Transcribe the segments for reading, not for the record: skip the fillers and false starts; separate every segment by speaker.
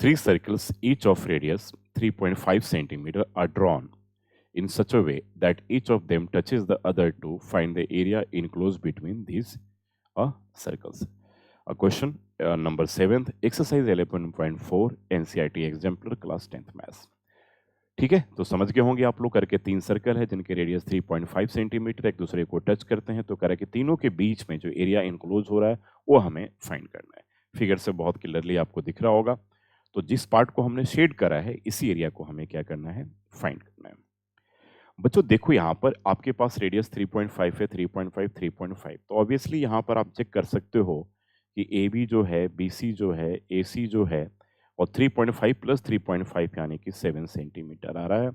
Speaker 1: Three circles, each of radius 3.5 centimeter, are drawn in such a way that each of them touches the other to find the area enclosed between these circles. A question number 7th, exercise 11.4 NCERT exemplar class 10th maths. ठीक है, तो समझ गए होंगे आप लोग। करके तीन सर्कल है जिनके रेडियस 3.5 सेंटीमीटर एक दूसरे को टच करते हैं, तो करके तीनों के बीच में जो एरिया इनक्लोज हो रहा है वो हमें फाइंड करना है। फिगर से बहुत क्लियरली आपको दिख रहा होगा। तो जिस पार्ट को हमने शेड करा है इसी एरिया को हमें क्या करना है, फाइंड करना है। बच्चों देखो यहाँ पर आपके पास रेडियस 3.5 है, 3.5, 3.5, तो ऑब्वियसली यहाँ पर आप चेक कर सकते हो कि ए बी जो है, बी सी जो है, ए सी जो है, और 3.5 प्लस 3.5 यानी कि 7 सेंटीमीटर आ रहा है।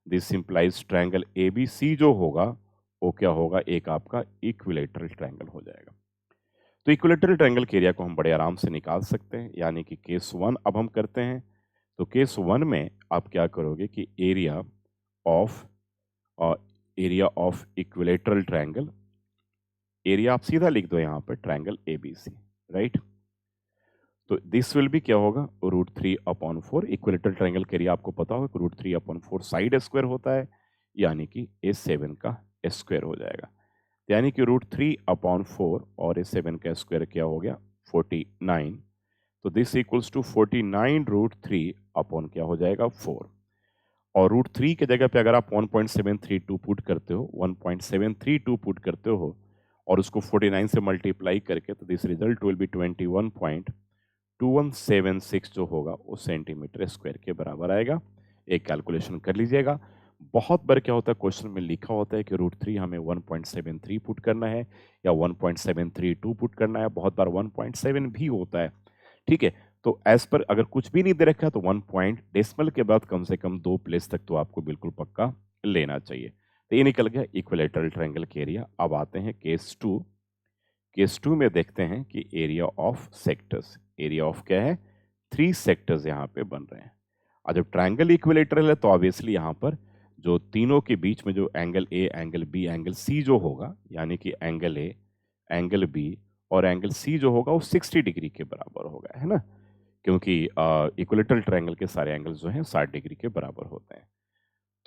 Speaker 1: This implies triangle A B C जो होगा वो क्या होगा, एक आपका इक्विलेटरल ट्रायंगल हो जाएगा। तो इक्विलेटरल ट्रायंगल के एरिया को हम बड़े आराम से निकाल सकते हैं, यानी कि केस 1 अब हम करते हैं। तो केस 1 में आप क्या करोगे कि area of equilateral triangle, area आप सीधा लिख दो यहाँ पर ट्रायंगल एबीसी, राइट। तो दिस विल भी क्या होगा, √3/4। इक्विलेटरल ट्रायंगल के एरिया आपको पता होगा √3/4 साइड स्क्वायर होता है, यानी कि A7 का स्क्वायर हो जाएगा। यानी कि √3/4 और A7 का स्क्वायर क्या हो गया, 49। तो दिस इक्वल्स टू 49 √3 क्या हो जाएगा, 4। और √3 के जगह पे अगर आप 1.732 पुट करते हो, 1.732 पुट करते हो और उसको 49 से मल्टीप्लाई करके, तो दिस रिजल्ट विल बी 21.2176 जो होगा वो सेंटीमीटर स्क्वायर के बराबर आएगा। एक कैलकुलेशन कर लीजिएगा। बहुत बार क्या होता है, क्वेश्चन में लिखा होता है कि √3 हमें 1.73 पुट करना है या 1.732 पुट करना है, बहुत बार 1.7 भी होता है, ठीक है। तो एज पर अगर कुछ भी नहीं दे रखा है तो 1 पॉइंट डेसिमल के बाद कम से कम 2 प्लेस तक तो आपको बिल्कुल पक्का लेना चाहिए। तो ये निकल गया इक्विलेटरल ट्रायंगल के एरिया। अब आते हैं केस 2। केस 2 में देखते हैं कि area of sectors, area of क्या है, 3 सेक्टर्स यहाँ पे बन रहे हैं। और जब ट्रायंगल इक्विलेटरल है तो ऑब्वियसली यहाँ पर जो तीनों के बीच में जो angle A, angle B, angle C जो होगा, यानी कि एंगल ए, एंगल बी और एंगल सी जो होगा वो 60 डिग्री के बराबर होगा, है ना, क्योंकि इक्विलेटरल ट्रायंगल के सारे एंगल्स जो हैं 60 डिग्री के बराबर होते हैं।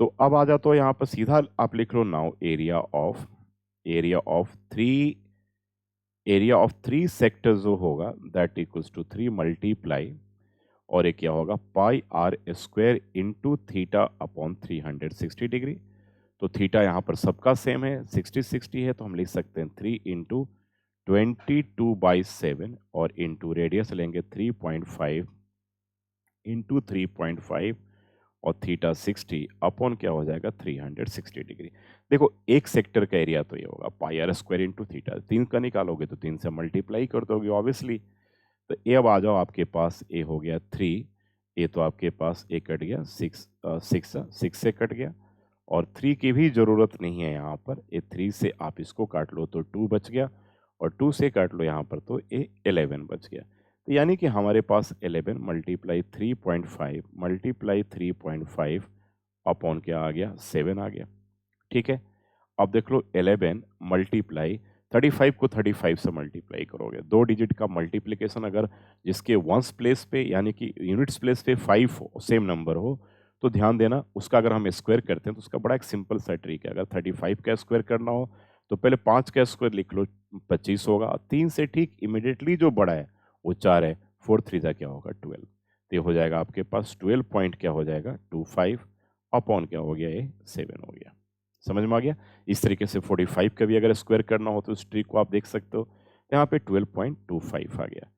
Speaker 1: तो अब आ जाता है यहाँ पर सीधा आप लिख लो now area of three sectors जो होगा दैट इक्वल्स टू 3 मल्टीप्लाई और एक क्या होगा πr² इंटू θ/360 डिग्री। तो थीटा यहाँ पर सबका सेम है, 60 है, तो हम लिख सकते हैं 3 इंटू 22/7 और इंटू रेडियस लेंगे 3.5 इंटू 3.5 और थीटा 60 अपॉन क्या हो जाएगा 360 डिग्री। देखो एक सेक्टर का एरिया तो ये होगा πr² इंटू थीटा, 3 का निकालोगे तो 3 से मल्टीप्लाई कर दोगे ऑब्वियसली। तो ए अब आ जाओ, आपके पास ए हो गया 3, ए तो आपके पास ए कट गया 6 से कट गया और 3 की भी जरूरत नहीं है यहाँ पर, ए 3 से आप इसको काट लो तो 2 बच गया और 2 से काट लो यहाँ पर तो ए 11 बच गया। तो यानी कि हमारे पास 11 मल्टीप्लाई 3.5 मल्टीप्लाई 3.5 अपॉन क्या आ गया 7 आ गया, ठीक है। अब देख लो 11 मल्टीप्लाई 35 को 35 से मल्टीप्लाई करोगे, 2 डिजिट का मल्टीप्लिकेशन अगर जिसके वंस प्लेस पे यानी कि यूनिट्स प्लेस पे 5 हो, सेम नंबर हो, तो ध्यान देना उसका अगर हम स्क्वायर करते हैं तो उसका बड़ा एक सिंपल सा ट्रिक है। अगर 35 का स्क्वायर करना हो तो पहले 5 का स्क्वायर लिख लो, 25 होगा। 3 से ठीक इमिडिएटली जो बड़ा है वो 4 है, 4 3 जा क्या होगा 12। तो ये हो जाएगा आपके पास 12 पॉइंट क्या हो जाएगा 25 अपॉन क्या हो गया ये 7 हो गया। समझ में आ गया। इस तरीके से 45 का भी अगर स्क्वायर करना हो तो इस ट्रिक को आप देख सकते हो। यहाँ पे 12.25 आ गया।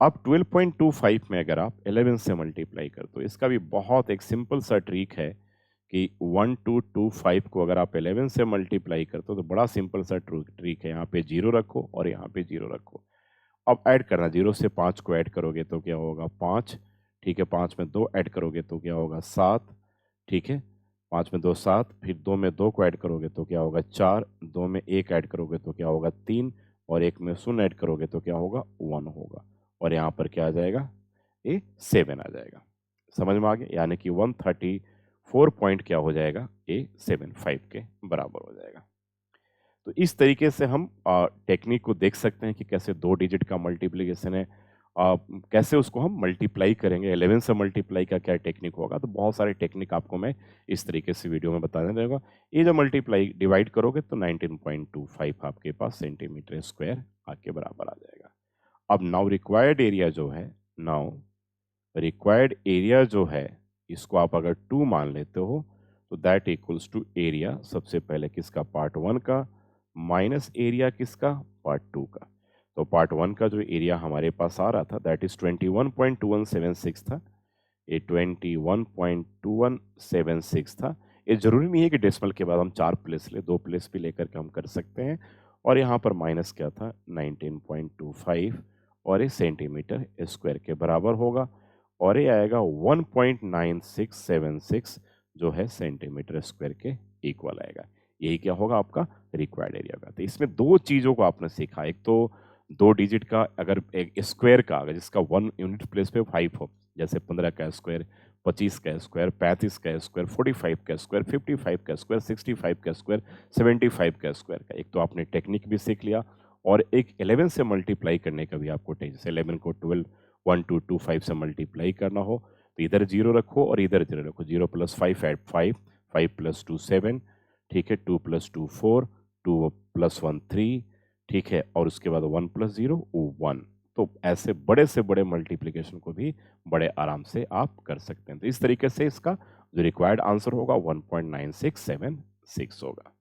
Speaker 1: अब 12.25 में अगर आप 11 से मल्टीप्लाई कर दो, इसका भी बहुत एक सिंपल सा ट्रिक है कि 1225 को अगर आप 11 से मल्टीप्लाई करते हो तो बड़ा सिंपल सा ट्रिक है, यहाँ पे 0 रखो और यहाँ पे 0 रखो। अब ऐड करना, 0 से 5 को ऐड करोगे तो क्या होगा 5, ठीक है। 5 में 2 ऐड करोगे तो क्या होगा 7, ठीक है। 5 में 2 7, फिर 2 में 2 को ऐड करोगे तो क्या होगा 4, 2 में 1 ऐड करोगे तो क्या होगा 3 और 1 में 0 ऐड करोगे तो क्या होगा 1 होगा और यहाँ पर क्या आ जाएगा ये 7 आ जाएगा। समझ में आ गया, यानी कि 134 पॉइंट क्या हो जाएगा ये 75 के बराबर हो जाएगा। तो इस तरीके से हम टेक्निक को देख सकते हैं कि कैसे 2 डिजिट का मल्टीप्लिकेशन है कैसे उसको हम मल्टीप्लाई करेंगे, 11 से मल्टीप्लाई का क्या टेक्निक होगा, तो बहुत सारे टेक्निक आपको मैं इस तरीके से वीडियो में बताने देगा। ये जो मल्टीप्लाई डिवाइड करोगे तो 19.25 आपके पास सेंटीमीटर स्क्वायर के बराबर आ जाएगा। अब नाउ रिक्वायर्ड एरिया जो है, नाउ रिक्वायर्ड एरिया जो है, इसको आप अगर 2 मान लेते हो तो दैट इक्वल्स टू एरिया सबसे पहले किसका, पार्ट 1 का, माइनस एरिया किसका, पार्ट 2 का। तो पार्ट 1 का जो एरिया हमारे पास आ रहा था दैट इज 21.2176 था, ये 21.2176 था। ये जरूरी नहीं है कि डेसिमल के बाद हम 4 प्लेस ले, 2 प्लेस भी लेकर के हम कर सकते हैं। और यहाँ पर माइनस क्या था, 19.25 और ये सेंटीमीटर स्क्वायर के बराबर होगा, और ये आएगा 1.9676 जो है सेंटीमीटर स्क्वायर के इक्वल आएगा। यही क्या होगा आपका रिक्वायर्ड एरिया का। तो इसमें 2 चीज़ों को आपने सीखा, एक तो 2 डिजिट का, अगर एक स्क्वायर का अगर जिसका 1 यूनिट प्लेस पे 5 हो, जैसे 15 का स्क्वायर, 25 का स्क्वायर, 35 का स्क्वायर, 45 का स्क्वायर, 55 का स्क्वायर, 65 का स्क्वायर, 75 का स्क्वायर का, एक तो आपने टेक्निक भी सीख लिया, और एक 11 से मल्टीप्लाई करने का भी आपको टेक्निक, जैसे 11 को 12 1 2 2 5 से मल्टीप्लाई करना हो तो इधर 0 रखो और इधर 0 रखो, 0 + 5 ऐड 5, 5 + 2 7, ठीक है, 2 + 2 4, 2 + 1 3, ठीक है, और उसके बाद 1 + 0 1। तो ऐसे बड़े से बड़े मल्टीप्लिकेशन को भी बड़े आराम से आप कर सकते हैं। तो इस तरीके से इसका जो रिक्वायर्ड आंसर होगा 1.9676 होगा।